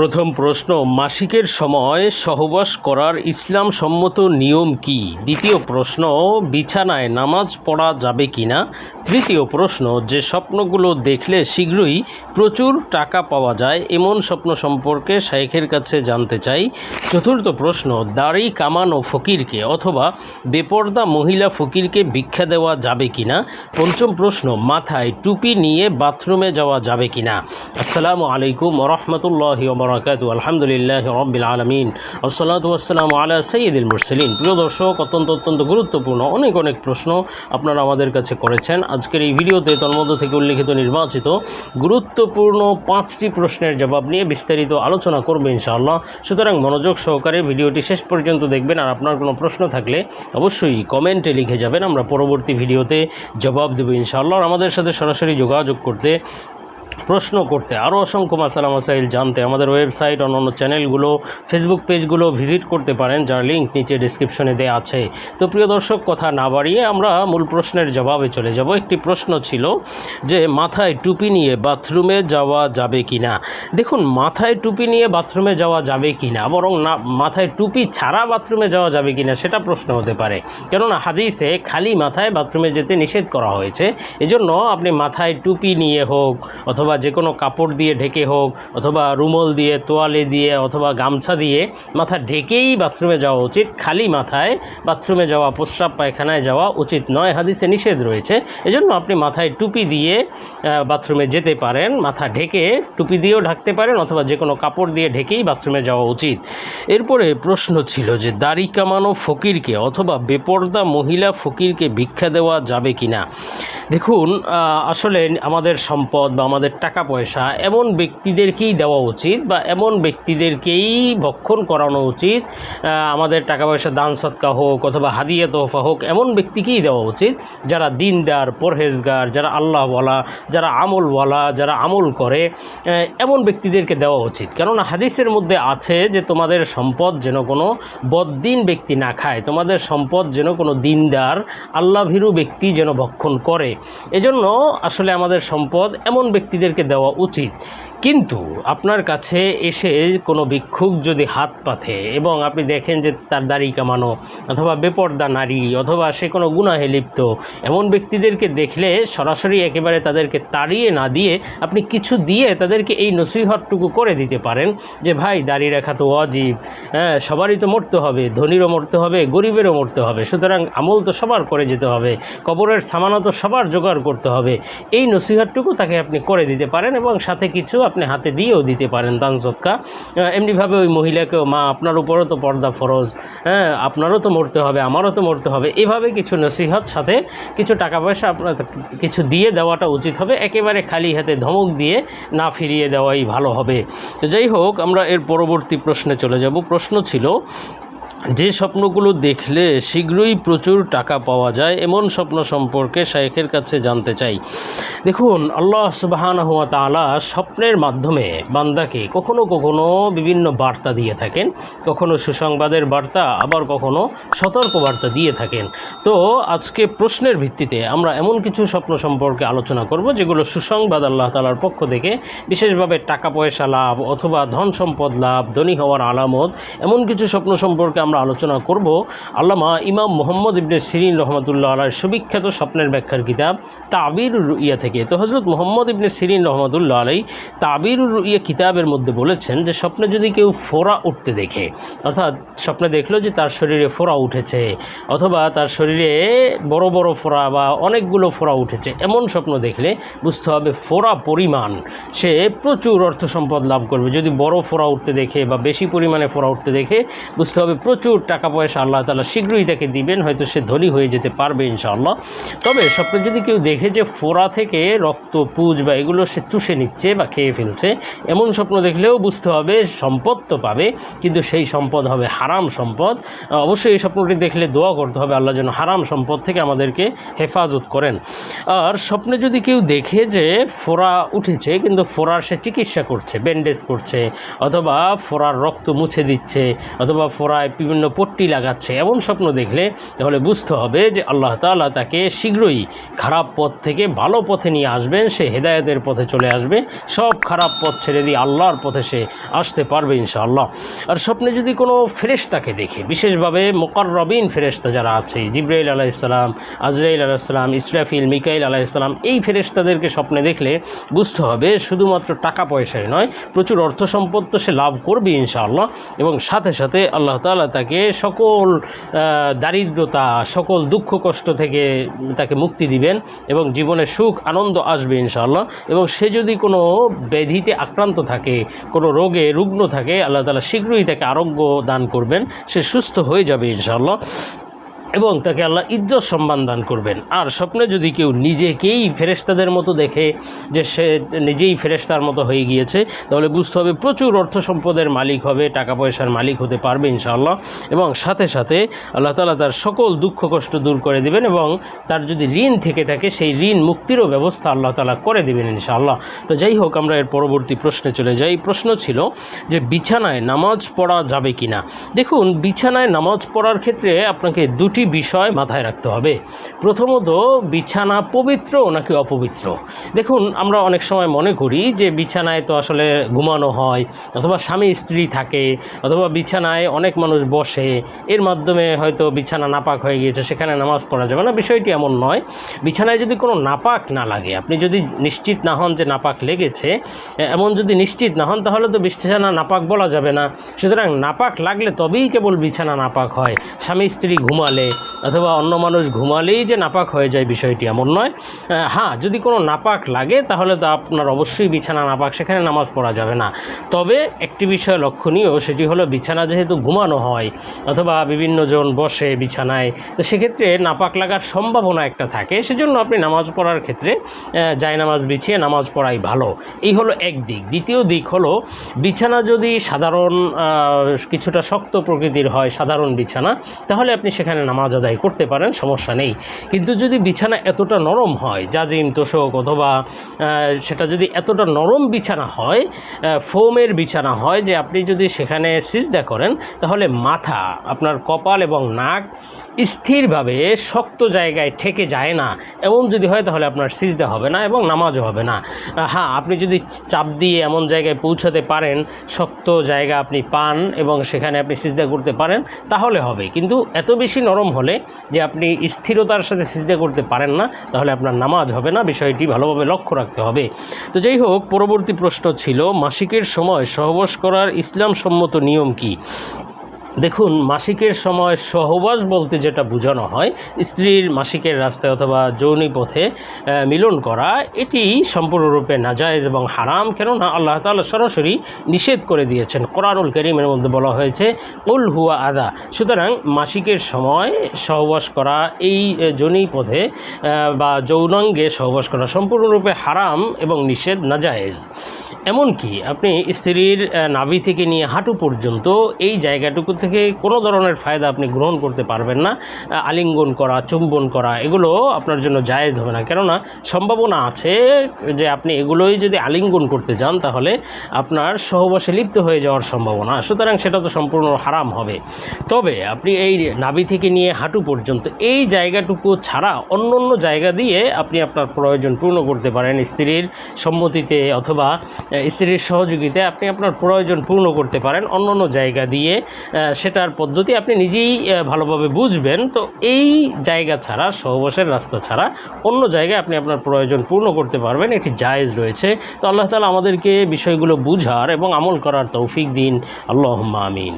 প্রথম প্রশ্ন, মাসিকের সময় সহবাস করার ইসলাম সম্মত নিয়ম কি? দ্বিতীয় প্রশ্ন, বিছানায় নামাজ পড়া যাবে কি না? তৃতীয় প্রশ্ন, যে স্বপ্নগুলো দেখলে শীঘ্রই প্রচুর টাকা পাওয়া যায় এমন স্বপ্ন সম্পর্কে শাইখের কাছে জানতে চাই। চতুর্থ প্রশ্ন, দাড়ি কামানো ফকিরকে অথবা বেপর্দা মহিলা ফকিরকে ভিক্ষা দেওয়া যাবে কি না? পঞ্চম প্রশ্ন, মাথায় টুপি নিয়ে বাথরুমে যাওয়া যাবে কি না? আসসালামু আলাইকুম ওয়া রাহমাতুল্লাহি ওয়া বারাকাতুহু। আলহামদুলিল্লাহি রাব্বিল আলামিন ওয়াসসালাতু ওয়াসসালামু আলা সাইয়্যিদিল মুরসালিন। প্রিয় দর্শক, অত্যন্ত গুরুত্বপূর্ণ অনেক প্রশ্ন আপনারা আমাদের কাছে করেছেন। আজকের এই ভিডিওতে তন্মধ্য থেকে উল্লেখিত নির্বাচিত গুরুত্বপূর্ণ 5টি প্রশ্নের জবাব নিয়ে বিস্তারিত আলোচনা করব ইনশাআল্লাহ। সুতরাং মনোযোগ সহকারে ভিডিওটি শেষ পর্যন্ত দেখবেন। আর আপনার কোনো প্রশ্ন থাকলে অবশ্যই কমেন্টে লিখে যাবেন, আমরা পরবর্তী ভিডিওতে জবাব দেব ইনশাআল্লাহ। আর আমাদের সাথে সরাসরি যোগাযোগ করতে, প্রশ্ন করতে, আরও অসংখ্য মাসালা মাসাইল জানতে আমাদের ওয়েবসাইট, অন্যান্য চ্যানেলগুলো, ফেসবুক পেজগুলো ভিজিট করতে পারেন, যার লিঙ্ক নিচে ডিসক্রিপশনে দেওয়া আছে। তো প্রিয় দর্শক, কথা না বাড়িয়ে আমরা মূল প্রশ্নের জবাবে চলে যাব। একটি প্রশ্ন ছিল যে মাথায় টুপি নিয়ে বাথরুমে যাওয়া যাবে কি না। দেখুন, মাথায় টুপি নিয়ে বাথরুমে যাওয়া যাবে কি না, বরং না মাথায় টুপি ছাড়া বাথরুমে যাওয়া যাবে কি না সেটা প্রশ্ন হতে পারে। কেননা হাদিসে খালি মাথায় বাথরুমে যেতে নিষেধ করা হয়েছে। এজন্য আপনি মাথায় টুপি নিয়ে হোক, অথবা যে কোনো কাপড় দিয়ে ঢেকে হোক, অথবা রুমাল দিয়ে, তোয়ালে দিয়ে, অথবা গামছা দিয়ে মাথা ঢেকেই বাথরুমে যাওয়া উচিত। খালি মাথায় বাথরুমে যাওয়া, প্রস্রাব পায়খানায় যাওয়া উচিত নয়, হাদিসে নিষেধ রয়েছে। এজন্য আপনি মাথায় টুপি দিয়ে বাথরুমে যেতে পারেন, মাথা ঢেকে টুপি দিয়েও ঢাকতে পারেন, অথবা যে কোনো কাপড় দিয়ে ঢেকেই বাথরুমে যাওয়া উচিত। এরপরে প্রশ্ন ছিল যে দাড়ি কামানো ফকিরকে অথবা বেপর্দা মহিলা ফকিরকে ভিক্ষা দেওয়া যাবে কি না। দেখুন, আসলে আমাদের সম্পদ বা আমাদের টাকা পয়সা এমন ব্যক্তিদেরকেই দেওয়া উচিত, বা এমন ব্যক্তিদেরকেই ভক্ষণ করানো উচিত। আমাদের টাকা পয়সা দান সদকা হোক অথবা হাদিয়া তোহফা হোক, এমন ব্যক্তিকেই দেওয়া উচিত যারা দিনদার, পরহেজগার, যারা আল্লাহওয়ালা, যারা আমলওয়ালা, যারা আমল করে, এমন ব্যক্তিদেরকে দেওয়া উচিত। কেননা হাদিসের মধ্যে আছে যে তোমাদের সম্পদ যেন কোনো বদ্দিন ব্যক্তি না খায়, তোমাদের সম্পদ যেন কোনো দিনদার, আল্লাহভীরু ব্যক্তি যেন ভক্ষণ করে। এজন্য আসলে আমাদের সম্পদ এমন ব্যক্তিদেরকে দেওয়া উচিত। কিন্তু আপনার কাছে এসে কোনো ভিক্ষুক যদি হাত পাতে এবং আপনি দেখেন যে তার দাড়ি কামানো, অথবা বেপর্দা নারী, অথবা সে কোনো গুনাহে লিপ্ত, এমন ব্যক্তিদেরকে দেখলে সরাসরি একেবারে তাদেরকে তাড়িয়ে না দিয়ে আপনি কিছু দিয়ে তাদেরকে এই নসিহতটুকু করে দিতে পারেন যে ভাই, দাড়ি রাখা তো ওয়াজিব, সবারই তো মরতে হবে, ধনীরও মরতে হবে, গরিবেরও মরতে হবে, সুতরাং আমল তো সবার করে যেতে হবে, কবরের সামানা তো সবার জোগাড় করতে হবে। এই নসিহতটুকু তাকে আপনি করে দিতে পারেন, এবং সাথে কিছু আপনি হাতে দিয়েও দিতে পারেন দান সদকা। এমনিভাবে ওই মহিলাকেও, মা আপনার উপরও তো পর্দা ফরজ, আপনারও তো মরতে হবে, আমারও তো মরতে হবে, এভাবে কিছু নসিহত, সাথে কিছু টাকা পয়সা আপনার কিছু দিয়ে দেওয়াটা উচিত হবে। একেবারে খালি হাতে ধমক দিয়ে না ফিরিয়ে দেওয়াই ভালো হবে। তো যাই হোক, আমরা এর পরবর্তী প্রশ্নে চলে যাব। প্রশ্ন ছিল যে স্বপ্নগুলো দেখলে শীঘ্রই প্রচুর টাকা পাওয়া যায় এমন স্বপ্ন সম্পর্কে শাইখের কাছে জানতে চাই। দেখুন, আল্লাহ সুবহানাহু ওয়া তাআলা স্বপ্নের মাধ্যমে বান্দাকে কখনো বিভিন্ন বার্তা দিয়ে থাকেন, কখনো সুসংবাদের বার্তা, আবার কখনো সতর্ক বার্তা দিয়ে থাকেন। তো আজকে প্রশ্নের ভিত্তিতে আমরা এমন কিছু স্বপ্ন সম্পর্কে আলোচনা করব যেগুলো সুসংবাদ আল্লাহ তাআলার পক্ষ থেকে, বিশেষভাবে টাকা পয়সা লাভ অথবা ধন সম্পদ লাভ, ধনী হওয়ার আলামত, এমন কিছু স্বপ্ন সম্পর্কে আমরা আলোচনা করব আল্লামা ইমাম মুহাম্মদ ইবনে সিরিন রহমতুল্লাহ আলাইহির সুবিখ্যাত স্বপ্নের ব্যাখ্যার কিতাব তাবিরুর রুইয়া থেকে। তো হযরত মুহাম্মদ ইবনে সিরিন রহমতুল্লাহ আলাইহি তাবিরুর রুইয়া কিতাবের মধ্যে বলেছেন যে স্বপ্নে যদি কেউ ফোঁড়া উঠতে দেখে, অর্থাৎ স্বপ্নে দেখলো যে তার শরীরে ফোঁড়া উঠেছে, অথবা তার শরীরে বড় বড় ফোঁড়া বা অনেকগুলো ফোঁড়া উঠেছে, এমন স্বপ্ন দেখলে বুঝতে হবে ফোঁড়া পরিমাণ সে প্রচুর অর্থ সম্পদ লাভ করবে। যদি বড় ফোঁড়া উঠতে দেখে বা বেশি পরিমাণে ফোঁড়া উঠতে দেখে বুঝতে হবে প্রচুর টাকা পয়সা আল্লাহ তাআলা শীঘ্রই তাকে দিবেন, হয়তো সে ধনী হয়ে যেতে পারবে ইনশাআল্লাহ। তবে স্বপ্নে যদি কেউ দেখে যে ফোঁড়া থেকে রক্ত, পুজ বা এগুলো সে চুষে নিচ্ছে বা খেয়ে ফেলছে, এমন স্বপ্ন দেখলেও বুঝতে হবে সম্পদ তো পাবে, কিন্তু সেই সম্পদ হবে হারাম সম্পদ। অবশ্যই এই স্বপ্নটি দেখলে দোয়া করতে হবে আল্লাহ যেন হারাম সম্পদ থেকে আমাদেরকে হেফাজত করেন। আর স্বপ্নে যদি কেউ দেখে যে ফোঁড়া উঠেছে কিন্তু ফোঁড়ার সে চিকিৎসা করছে, ব্যান্ডেজ করছে, অথবা ফোঁড়ার রক্ত মুছে দিচ্ছে, অথবা ফোঁড়ায় বিভিন্ন পট্টি লাগাচ্ছে এমন স্বপ্ন দেখলে তাহলে বুঝতে হবে যে আল্লাহ তাআলা তাকে শীঘ্রই খারাপ পথ থেকে ভালো পথে নিয়ে আসবেন, সে হেদায়েতের পথে চলে আসবে, সব খারাপ পথ ছেড়ে দিয়ে আল্লাহর পথে সে আসতে পারবে ইনশাআল্লাহ। আর স্বপ্নে যদি কোনো ফেরেশতাকে দেখে, বিশেষভাবে মুকাররবিন ফেরেশতা যারা আছে, জিবরাইল আলাইহিস সালাম, আজরাইল আলাইহিস সালাম, ইসরাফিল, মিকাইল আলাইহিস সালাম, এই ফেরেশতাদেরকে স্বপ্নে দেখলে বুঝতে হবে শুধুমাত্র টাকা পয়সায় নয়, প্রচুর অর্থ সম্পদ তো সে লাভ করবে ইনশাআল্লাহ, এবং সাথে সাথে আল্লাহ তাআলা তাকে সকল দারিদ্রতা, সকল দুঃখ কষ্ট থেকে তাকে মুক্তি দিবেন এবং জীবনে সুখ আনন্দ আসবে ইনশাআল্লাহ। এবং সে যদি কোনো ব্যাধিতে আক্রান্ত থাকে, কোনো রোগে রুগ্ন থাকে, আল্লাহ তাআলা শীঘ্রই তাকে আরোগ্য দান করবেন, সে সুস্থ হয়ে যাবে ইনশাআল্লাহ এবং তাকে আল্লাহ ইজ্জত সম্মান দান করবেন। আর স্বপ্নে যদি কেউ নিজেকেই ফেরেশতাদের মতো দেখে যে সে নিজেই ফেরেশতার মতো হয়ে গিয়েছে, তাহলে বুঝতে হবে প্রচুর অর্থ সম্পদের মালিক হবে, টাকা পয়সার মালিক হতে পারবে ইনশাআল্লাহ, এবং সাথে সাথে আল্লাহ তাআলা তার সকল দুঃখ কষ্ট দূর করে দেবেন এবং তার যদি ঋণ থেকে থাকে সেই ঋণ মুক্তিরও ব্যবস্থা আল্লাহ তাআলা করে দেবেন ইনশাআল্লাহ। তো যাই হোক, আমরা এর পরবর্তী প্রশ্নে চলে যাই। প্রশ্ন ছিল যে বিছানায় নামাজ পড়া যাবে কি না। দেখুন, বিছানায় নামাজ পড়ার ক্ষেত্রে আপনাকে দুটি বিষয় মাথায় রাখতে হবে। প্রথমত, বিছানা পবিত্র নাকি অপবিত্র। দেখুন, আমরা অনেক সময় মনে করি যে বিছানায় তো আসলে ঘুমানো হয়, অথবা স্বামী স্ত্রী থাকে, অথবা বিছানায় অনেক মানুষ বসে, এর মাধ্যমে হয়তো বিছানা নাপাক হয়ে গিয়েছে, সেখানে নামাজ পড়া যাবে না। বিষয়টি এমন নয়। বিছানায় যদি কোনো নাপাক না লাগে, আপনি যদি নিশ্চিত না হন যে নাপাক লেগেছে, এমন যদি নিশ্চিত না হন, তাহলে তো বিছানা নাপাক বলা যাবে না। সুতরাং নাপাক লাগলে তবেই কেবল বিছানা নাপাক হয়। স্বামী স্ত্রী ঘুমালে অথবা অন্য মানুষ ঘুমালেই যে নাপাক হয়ে যায়, বিষয়টি এমন নয়। হ্যাঁ, যদি কোনো নাপাক লাগে তাহলে তো আপনার অবশ্যই বিছানা নাপাক, সেখানে নামাজ পড়া যাবে না। তবে একটি বিষয় লক্ষণীয়, সেটি হলো বিছানা যেহেতু ঘুমানো হয় অথবা বিভিন্ন জন বসে বিছানায়, তো সেক্ষেত্রে নাপাক লাগার সম্ভাবনা একটা থাকে। সেজন্য আপনি নামাজ পড়ার ক্ষেত্রে জায়নামাজ বিছিয়ে নামাজ পড়াই ভালো। এই হলো এক দিক। দ্বিতীয় দিক হলো, বিছানা যদি সাধারণ কিছুটা শক্ত প্রকৃতির হয়, সাধারণ বিছানা, তাহলে আপনি সেখানে নামাজ আদায় করতে পারেন, সমস্যা নেই। কিন্তু যদি বিছানা এতটা নরম হয়, জাজিম তোষক, অথবা সেটা যদি এতটা নরম বিছানা হয়, ফোমের বিছানা হয়, যে আপনি যদি সেখানে সিজদা করেন তাহলে মাথা, আপনার কপাল এবং নাক স্থিরভাবে শক্ত জায়গায় ঠেকে যায় না, এমন যদি হয় তাহলে আপনার সিজদা হবে না এবং নামাজও হবে না। হ্যাঁ, আপনি যদি চাপ দিয়ে এমন জায়গায় পৌঁছাতে পারেন, শক্ত জায়গা আপনি পান এবং সেখানে আপনি সিজদা করতে পারেন, তাহলে হবে। কিন্তু এত বেশি নরম হলে যে আপনি স্থিরতার সাথে সিজদা করতে পারেন না, তাহলে আপনার নামাজ হবে না। বিষয়টি ভালোভাবে লক্ষ্য রাখতে হবে। তো যাই হোক, পরবর্তী প্রশ্ন ছিল মাসিকের সময় সহবাস করার ইসলাম সম্মত নিয়ম কি। দেখুন, মাসিকের সময় সহবাস বলতে যেটা বোঝানো হয়, স্ত্রীর মাসিকের রাস্তায় অথবা যৌনি পথে মিলন করা, এটি সম্পূর্ণরূপে নাজায়েজ এবং হারাম। কেননা আল্লাহ তাআলা সরাসরি নিষেধ করে দিয়েছেন। কোরআনুল কারীমের মধ্যে বলা হয়েছে কুল হুয়া আযা। সুতরাং মাসিকের সময় সহবাস করা, এই যৌনি পথে বা যৌনাঙ্গে সহবাস করা সম্পূর্ণরূপে হারাম এবং নিষেধ, নাজায়েজ। এমনকি আপনি স্ত্রীর নাভি থেকে নিয়ে হাঁটু পর্যন্ত এই জায়গাটুকু থেকে কোনো ধরনের ফায়দা আপনি গ্রহণ করতে পারবেন না। আলিঙ্গন করা, চুম্বন করা, এগুলো আপনার জন্য জায়েজ হবে না। কেননা সম্ভাবনা আছে যে আপনি এগুলোই যদি আলিঙ্গন করতে যান তাহলে আপনার সহবাসে লিপ্ত হয়ে যাওয়ার সম্ভাবনা। সুতরাং সেটা তো সম্পূর্ণ হারাম হবে। তবে আপনি এই নাভি থেকে নিয়ে হাঁটু পর্যন্ত এই জায়গাটুকু ছাড়া অন্য অন্য জায়গা দিয়ে আপনি আপনার প্রয়োজন পূর্ণ করতে পারেন। স্ত্রীর সম্মতিতে অথবা স্ত্রীর সহযোগিতায় আপনি আপনার প্রয়োজন পূর্ণ করতে পারেন অন্য অন্য জায়গা দিয়ে। সেটার পদ্ধতি আপনি নিজেই ভালোভাবে বুঝবেন। তো এই জায়গা ছাড়া, সহবাসের রাস্তা ছাড়া অন্য জায়গায় আপনি আপনার প্রয়োজন পূর্ণ করতে পারবেন, এটি জায়েজ রয়েছে। তো আল্লাহ তাআলা আমাদেরকে বিষয়গুলো বুঝার এবং আমল করার তৌফিক দিন। আল্লাহুম্মা আমিন।